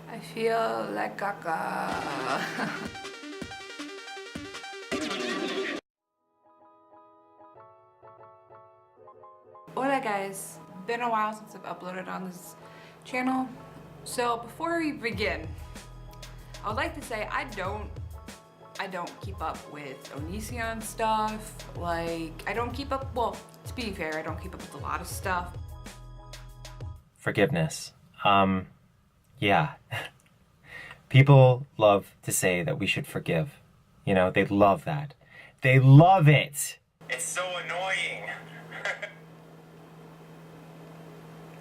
I feel like caca. Hola guys, been a while since I've uploaded on this channel. So before we begin, I would like to say I don't keep up with Onision stuff. Like, I don't keep up, well, to be fair, I don't keep up with a lot of stuff. Forgiveness. Yeah. People love to say that we should forgive. You know, they love that. They love it. It's so annoying.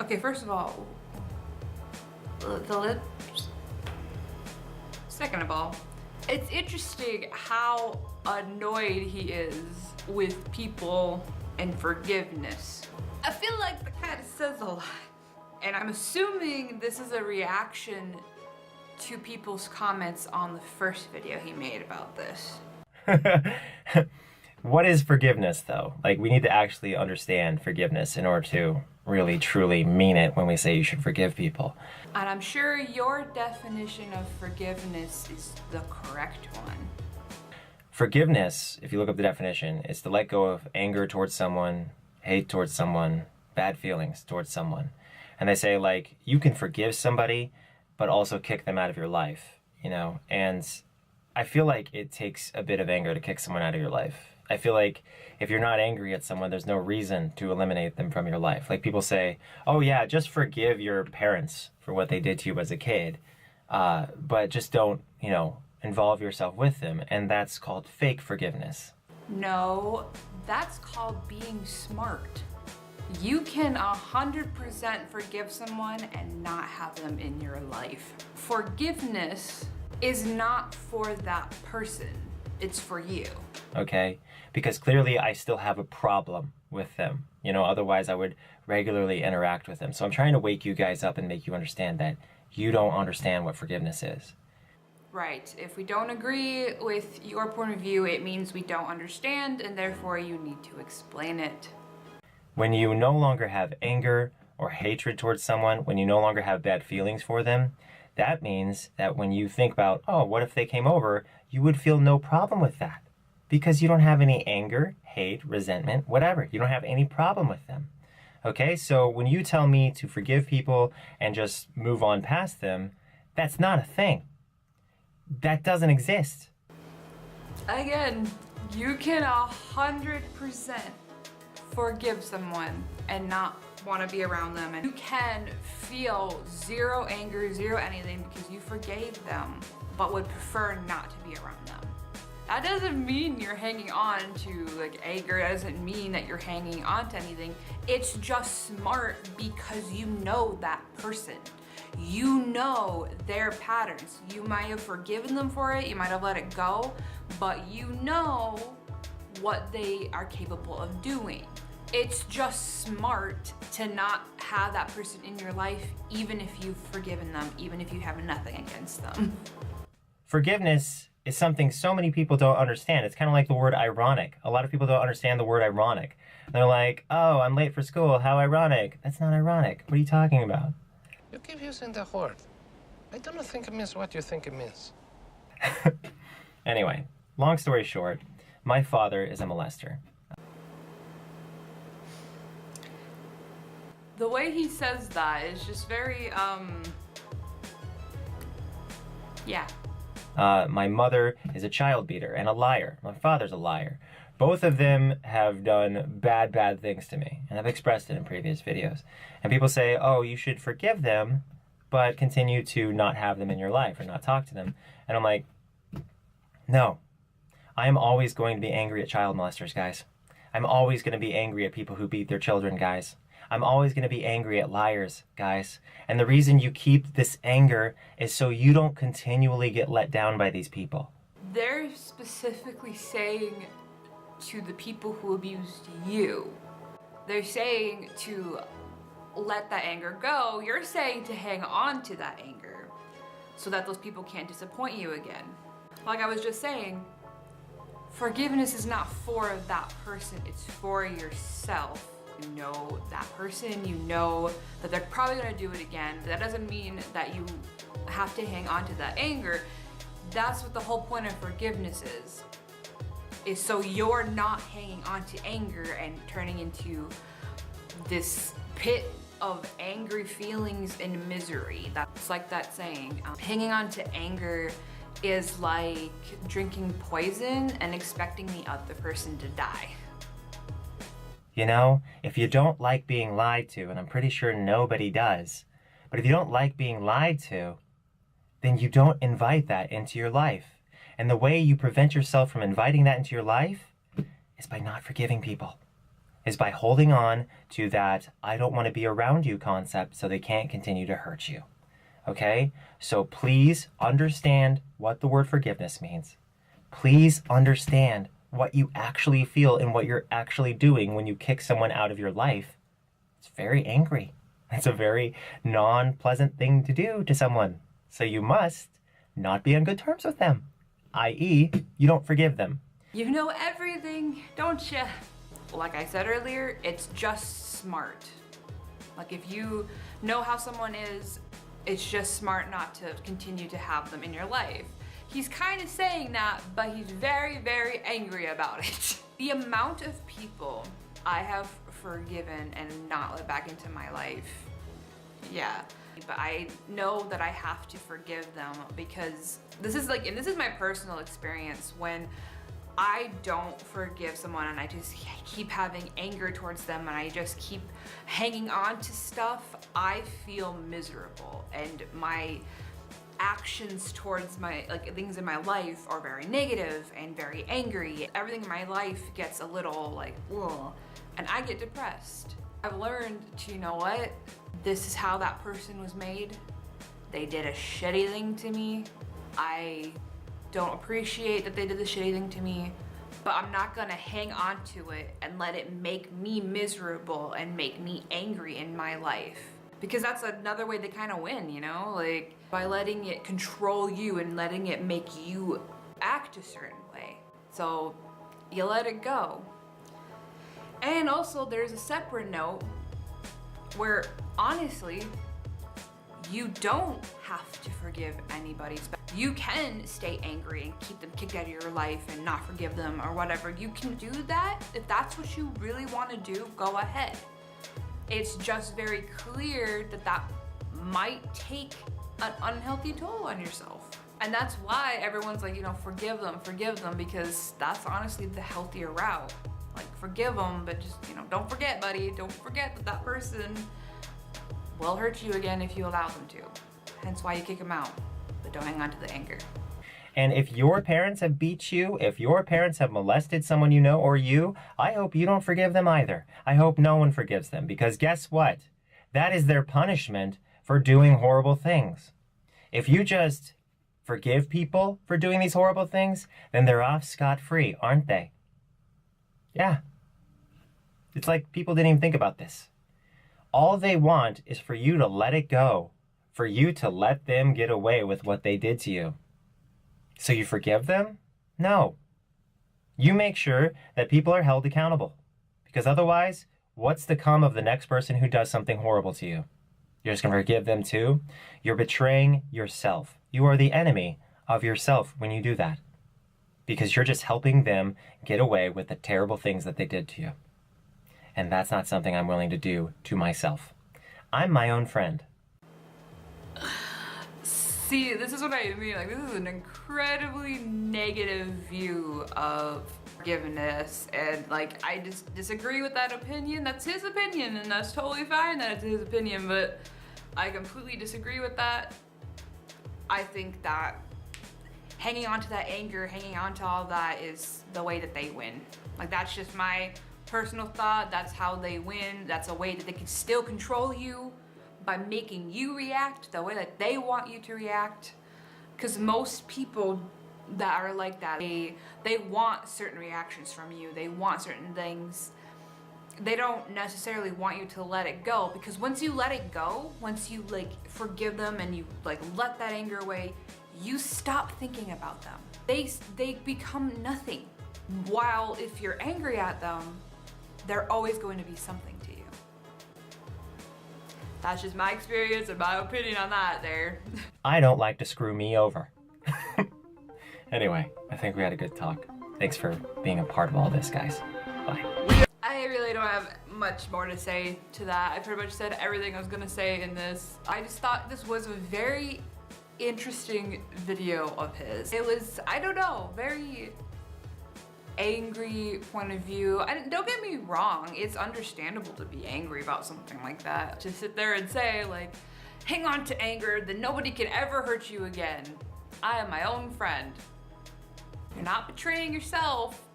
Okay, first of all, the lips. Second of all, it's interesting how annoyed he is with people and forgiveness. I feel like that kind of says a lot. And I'm assuming this is a reaction to people's comments on the first video he made about this. What is forgiveness, though? Like, we need to actually understand forgiveness in order to really, truly mean it when we say you should forgive people. And I'm sure your definition of forgiveness is the correct one. Forgiveness, if you look up the definition, is to let go of anger towards someone, hate towards someone, bad feelings towards someone. And they say, like, you can forgive somebody, but also kick them out of your life, you know? And I feel like it takes a bit of anger to kick someone out of your life. I feel like if you're not angry at someone, there's no reason to eliminate them from your life. Like, people say, oh yeah, just forgive your parents for what they did to you as a kid, but just don't, you know, involve yourself with them. And that's called fake forgiveness. No, that's called being smart. You can 100% forgive someone and not have them in your life. Forgiveness is not for that person, it's for you. Okay? Because clearly I still have a problem with them. You know, otherwise I would regularly interact with them. So I'm trying to wake you guys up and make you understand that you don't understand what forgiveness is. Right. If we don't agree with your point of view, it means we don't understand, and therefore you need to explain it. When you no longer have anger or hatred towards someone, when you no longer have bad feelings for them, that means that when you think about, oh, what if they came over, you would feel no problem with that. Because you don't have any anger, hate, resentment, whatever. You don't have any problem with them. Okay, so when you tell me to forgive people and just move on past them, that's not a thing. That doesn't exist. Again, you can 100% forgive someone and not want to be around them, and you can feel zero anger, zero anything because you forgave them but would prefer not to be around them. That doesn't mean you're hanging on to like anger. That doesn't mean that you're hanging on to anything. It's just smart because you know that person. You know their patterns. You might have forgiven them for it, you might have let it go, but you know what they are capable of doing. It's just smart to not have that person in your life, even if you've forgiven them, even if you have nothing against them. Forgiveness is something so many people don't understand. It's kind of like the word ironic. A lot of people don't understand the word ironic. They're like, oh, I'm late for school, how ironic. That's not ironic. What are you talking about? You keep using the word. I don't think it means what you think it means. Anyway, long story short, my father is a molester. The way he says that is just very, yeah. My mother is a child beater and a liar. My father's a liar. Both of them have done bad things to me, and I've expressed it in previous videos. And people say, oh, you should forgive them, but continue to not have them in your life or not talk to them. And I'm like, no. I am always going to be angry at child molesters, guys. I'm always going to be angry at people who beat their children, guys. I'm always going to be angry at liars, guys. And the reason you keep this anger is so you don't continually get let down by these people. They're specifically saying to the people who abused you. They're saying to let that anger go. You're saying to hang on to that anger so that those people can't disappoint you again. Like I was just saying, forgiveness is not for that person, it's for yourself. You know that person, you know that they're probably gonna do it again. That doesn't mean that you have to hang on to that anger. That's what the whole point of forgiveness is so you're not hanging on to anger and turning into this pit of angry feelings and misery. That's like that saying, hanging on to anger is like drinking poison and expecting the other person to die. You know, if you don't like being lied to, and I'm pretty sure nobody does, but if you don't like being lied to, then you don't invite that into your life. And the way you prevent yourself from inviting that into your life is by not forgiving people, is by holding on to that I don't want to be around you concept so they can't continue to hurt you. Okay? So please understand what the word forgiveness means. Please understand what you actually feel and what you're actually doing when you kick someone out of your life. It's very angry. It's a very non-pleasant thing to do to someone. So you must not be on good terms with them, i.e., you don't forgive them. You know everything, don't you? Like I said earlier, it's just smart. Like if you know how someone is, it's just smart not to continue to have them in your life. He's kind of saying that, but he's very, very angry about it. The amount of people I have forgiven and not let back into my life, yeah. But I know that I have to forgive them because this is my personal experience. When I don't forgive someone and I just keep having anger towards them and I just keep hanging on to stuff, I feel miserable, and my actions towards my things in my life are very negative and very angry. Everything in my life gets a little ugh, and I get depressed. I've learned to, you know what? This is how that person was made. They did a shitty thing to me. I don't appreciate that they did the shitty thing to me, but I'm not gonna hang on to it and let it make me miserable and make me angry in my life. Because that's another way they kind of win, you know? Like, by letting it control you and letting it make you act a certain way. So, you let it go. And also, there's a separate note where, honestly, you don't have to forgive anybody. You can stay angry and keep them kicked out of your life and not forgive them or whatever. You can do that. If that's what you really want to do, go ahead. It's just very clear that that might take an unhealthy toll on yourself. And that's why everyone's like, you know, forgive them, because that's honestly the healthier route. Like, forgive them, but just, you know, don't forget, buddy. Don't forget that that person will hurt you again if you allow them to. Hence why you kick them out, but don't hang on to the anger. And if your parents have beat you, if your parents have molested someone you know or you, I hope you don't forgive them either. I hope no one forgives them, because guess what? That is their punishment for doing horrible things. If you just forgive people for doing these horrible things, then they're off scot-free, aren't they? Yeah. It's like people didn't even think about this. All they want is for you to let it go, for you to let them get away with what they did to you. So you forgive them? No. You make sure that people are held accountable, because otherwise, what's to come of the next person who does something horrible to you? You're just going to forgive them too? You're betraying yourself. You are the enemy of yourself when you do that, because you're just helping them get away with the terrible things that they did to you. And that's not something I'm willing to do to myself. I'm my own friend. See, this is what I mean. Like, this is an incredibly negative view of forgiveness, and like, I just disagree with that opinion. That's his opinion, and that's totally fine that it's his opinion, but I completely disagree with that. I think that hanging on to that anger, hanging on to all that is the way that they win. Like, that's just my personal thought. That's how they win. That's a way that they can still control you by making you react the way that they want you to react. Because most people that are like that, they want certain reactions from you. They want certain things. They don't necessarily want you to let it go, because once you let it go, once you forgive them and you let that anger away, you stop thinking about them. They become nothing. While if you're angry at them, they're always going to be something to you. That's just my experience and my opinion on that there. I don't like to screw me over. Anyway, I think we had a good talk. Thanks for being a part of all this, guys. Bye. I really don't have much more to say to that. I pretty much said everything I was gonna say in this. I just thought this was a very interesting video of his. It was, I don't know, very angry point of view. And don't get me wrong, it's understandable to be angry about something like that. To sit there and say like, hang on to anger, then nobody can ever hurt you again. I am my own friend. You're not betraying yourself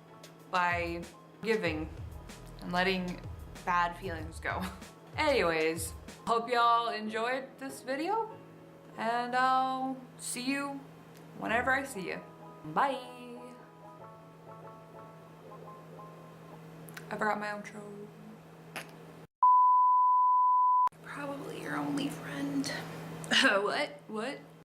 by giving and letting bad feelings go. Anyways, hope y'all enjoyed this video, and I'll see you whenever I see you. Bye. I forgot my outro. Probably your only friend. What?